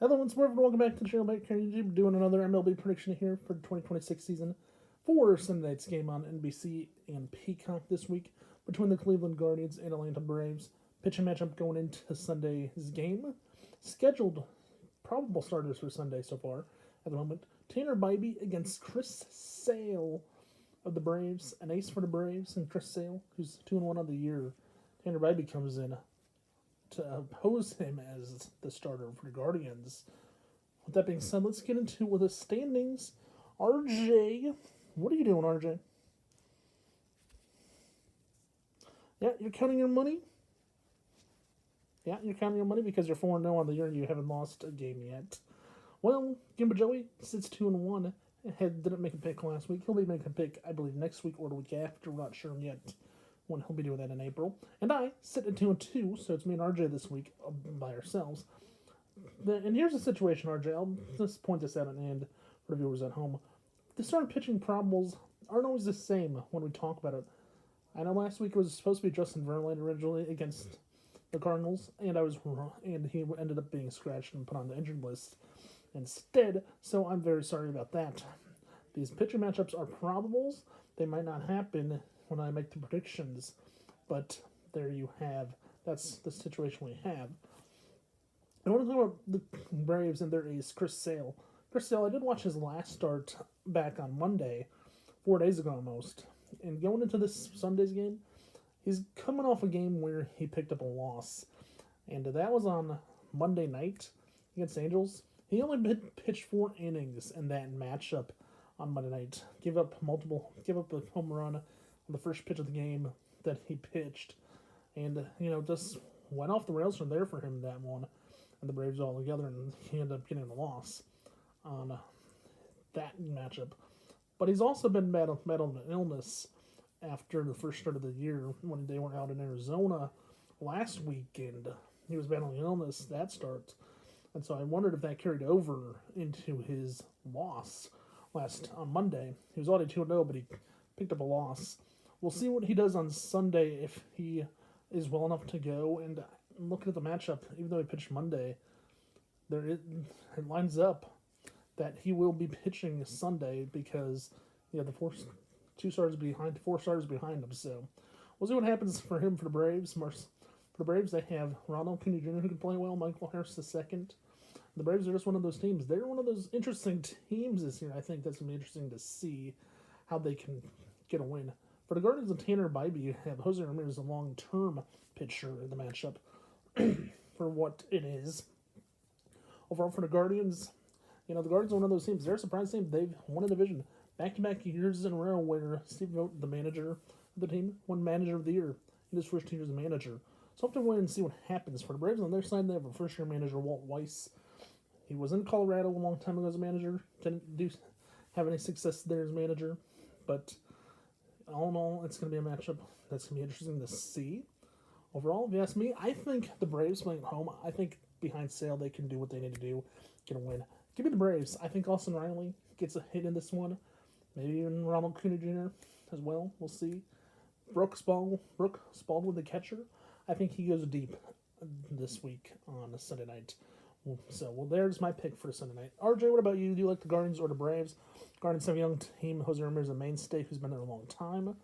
Hello, once more, welcome back to the channel. Back here on YouTube, doing another MLB prediction here for the 2026 season for Sunday night's game on NBC and Peacock this week between the Cleveland Guardians and Atlanta Braves. Pitching matchup going into Sunday's game. Scheduled probable starters for Sunday so far at the moment. Tanner Bybee against Chris Sale of the Braves, an ace for the Braves, and Chris Sale, who's 2-1 on the year. Tanner Bybee comes in to oppose him as the starter for the Guardians. With that being said, let's get into the standings. RJ, what are you doing, RJ? Yeah, you're counting your money? Yeah, you're counting your money because you're 4-0 on the year and you haven't lost a game yet. Well, Gimba Joey sits 2-1. Didn't make a pick last week. He'll be making a pick, I believe, next week or the week after. We're not sure yet when he'll be doing that in April. And I sit at 2-2, so it's me and RJ this week by ourselves. And here's the situation, RJ. I'll just point this out and for the viewers at home. The starting pitching problems aren't always the same when we talk about it. I know last week it was supposed to be Justin Verlander originally against the Cardinals, and I was wrong, and he ended up being scratched and put on the injured list instead, so I'm very sorry about that. These pitching matchups are probables. They might not happen when I make the predictions, but there you have. That's the situation we have. I want to talk about the Braves and their ace, Chris Sale. Chris Sale, I did watch his last start back on Monday, 4 days ago almost. And going into this Sunday's game, he's coming off a game where he picked up a loss. And that was on Monday night against Angels. He only pitched 4 innings in that matchup on Monday night. Give up a home run on the first pitch of the game that he pitched. And, just went off the rails from there for him that one. And the Braves all together, and he ended up getting the loss on that matchup. But he's also been battling an illness after the first start of the year when they were out in Arizona last weekend. He was battling an illness that start. And so I wondered if that carried over into his loss on Monday. He was already 2-0, but he picked up a loss. We'll see what he does on Sunday if he is well enough to go. And looking at the matchup, even though he pitched Monday, it lines up that he will be pitching Sunday because the 4 stars behind him. So we'll see what happens for him for the Braves. For the Braves, they have Ronald Acuna Jr. who can play well, Michael Harris II. The Braves are just one of those teams. They're one of those interesting teams this year. I think that's going to be interesting to see how they can get a win. For the Guardians and Tanner Bybee, you have Jose Ramirez, a long-term pitcher in the matchup for what it is. Overall, for the Guardians, the Guardians are one of those teams. They're a surprise team. They've won a division back-to-back years in a row where Steve Vogt, the manager of the team, won Manager of the Year in his first 2 years as manager. So I'll have to wait and see what happens. For the Braves on their side, they have a first-year manager, Walt Weiss. He was in Colorado a long time ago as a manager. Didn't have any success there as manager. But all in all, it's going to be a matchup that's going to be interesting to see. Overall, if you ask me, I think the Braves playing at home, I think behind Sale they can do what they need to do, get a win. Give me the Braves. I think Austin Riley gets a hit in this one. Maybe even Ronald Acuna Jr. as well. We'll see. Brooke Spalding, the catcher, I think he goes deep this week on a Sunday night. So, there's my pick for Sunday night. RJ, what about you? Do you like the Guardians or the Braves? Guardians have a young team. Jose Ramirez is a mainstay who's been there a long time.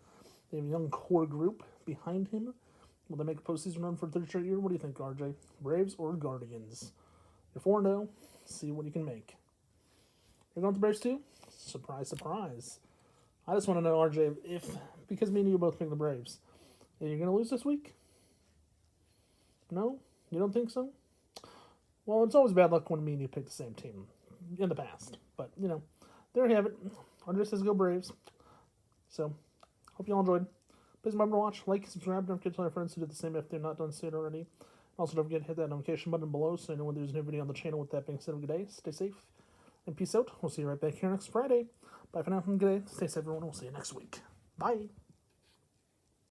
They have a young core group behind him. Will they make a postseason run for the 3rd straight year? What do you think, RJ? Braves or Guardians? You're 4-0. See what you can make. You're going with the Braves too? Surprise, surprise. I just want to know, RJ, because me and you both pick the Braves, are you going to lose this week? No? You don't think so? Well, it's always bad luck when me and you pick the same team in the past. But, there you have it. RJ says go Braves. So, hope you all enjoyed. Please remember to watch, like, subscribe, don't forget to tell your friends to do the same if they're not done so already. Also, don't forget to hit that notification button below so you know when there's a new video on the channel. With that being said, have a good day, stay safe, and peace out. We'll see you right back here next Friday. Bye for now, and good day. Stay safe, everyone. We'll see you next week. Bye.